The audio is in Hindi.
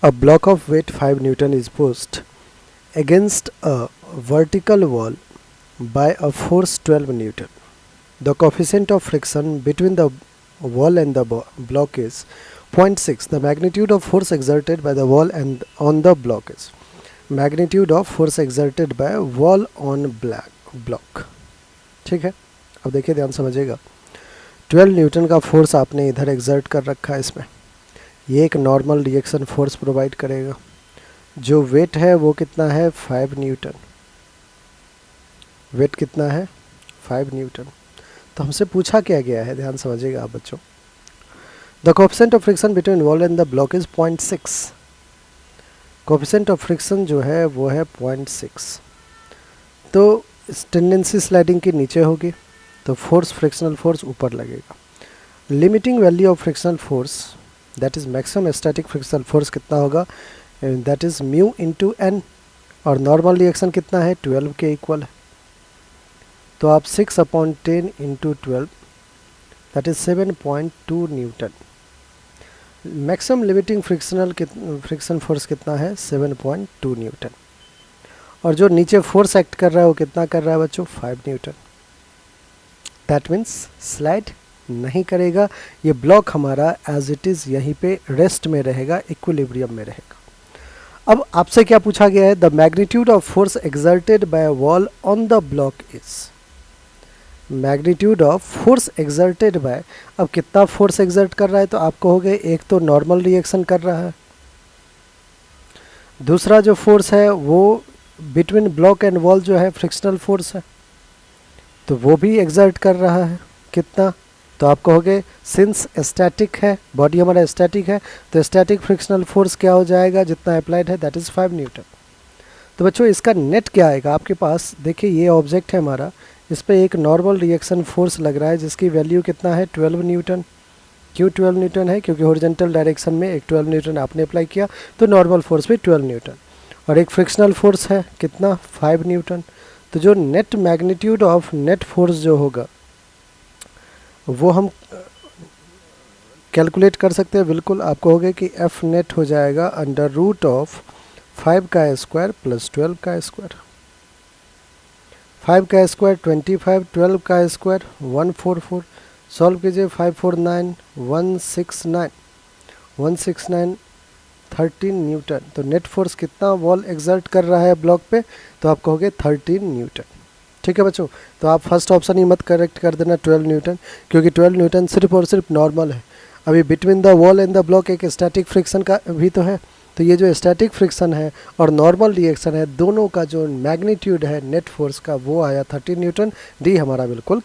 A block of weight 5 Newton is pushed against a vertical wall by a force 12 Newton. The coefficient of friction between the wall and the block is 0.6. The magnitude of force exerted by the wall and on the block is magnitude of force exerted by wall on block. ठीक है, अब देखिए ध्यान समझिएगा. 12 न्यूटन का फोर्स आपने इधर एक्सर्ट कर रखा है इसमें. ये एक नॉर्मल रिएक्शन फोर्स प्रोवाइड करेगा. जो वेट है वो कितना है 5 न्यूटन. वेट कितना है 5 न्यूटन. तो हमसे पूछा क्या गया है, ध्यान समझिएगा आप बच्चों. The coefficient of friction between wall and the block is 0.6. Coefficient of friction जो है वो है 0.6. तो टेंडेंसी स्लाइडिंग की नीचे होगी तो फोर्स फ्रिक्शनल फोर्स ऊपर लगेगा. Limiting value of frictional force that is maximum static frictional force कितना होगा, that is mu into N. और नॉर्मल रिएक्शन कितना है 12 के इक्वल है. तो आप 6/10 into 12 that is 7.2 newton. Maximum limiting friction force कितना है 7.2 न्यूटन. और जो नीचे फोर्स एक्ट कर रहा है वो कितना कर रहा है बच्चों 5 न्यूटन. दैट मीन्स स्लाइड नहीं करेगा. ये ब्लॉक हमारा एज इट इज़ यहीं पे रेस्ट में रहेगा, इक्विलिब्रियम में रहेगा. अब आपसे क्या पूछा गया है, the magnitude of force exerted by a wall on the block is. Magnitude of force exerted by, अब कितना फोर्स एक्सर्ट कर रहा है तो आप कहोगे एक तो नॉर्मल रिएक्शन कर रहा है, दूसरा जो फोर्स है वो बिटवीन ब्लॉक एंड वॉल जो है फ्रिक्शनल फोर्स है तो वो भी एक्सर्ट कर रहा है. कितना, तो आप कहोगे सिंस स्टैटिक है, बॉडी हमारा स्टैटिक है तो स्टैटिक फ्रिक्शनल फोर्स क्या हो जाएगा जितना अप्लाइड है दैट इज़ 5 न्यूटन. तो बच्चों इसका नेट क्या आएगा आपके पास. देखिए ये ऑब्जेक्ट है हमारा, इस पर एक नॉर्मल रिएक्शन फोर्स लग रहा है जिसकी वैल्यू कितना है 12 न्यूटन. क्यों 12 न्यूटन है, क्योंकि हॉरिजॉन्टल डायरेक्शन में एक 12 न्यूटन आपने अप्लाई किया तो नॉर्मल फोर्स भी 12 न्यूटन. और एक फ्रिक्शनल फोर्स है कितना 5 न्यूटन. तो जो net magnitude of net force जो होगा वो हम कैलकुलेट कर सकते हैं. बिल्कुल, आप कहोगे कि एफ नेट हो जाएगा अंडर रूट ऑफ 5 का स्क्वायर प्लस 12 का स्क्वायर. 5 का स्क्वायर 25, 12 का स्क्वायर 144. सॉल्व कीजिए 5 4 9 169 13 न्यूटन. तो नेट फोर्स कितना वॉल एक्सर्ट कर रहा है ब्लॉक पे, तो आप कहोगे 13 न्यूटन. ठीक है बच्चों, तो आप फर्स्ट ऑप्शन ही मत करेक्ट कर देना 12 न्यूटन, क्योंकि 12 न्यूटन सिर्फ और सिर्फ नॉर्मल है. अभी between the wall and the block एक स्टैटिक फ्रिक्शन का भी तो है. तो ये जो स्टैटिक फ्रिक्शन है और नॉर्मल रिएक्शन है दोनों का जो मैग्नीट्यूड है नेट फोर्स का वो आया 13 न्यूटन. डी हमारा बिल्कुल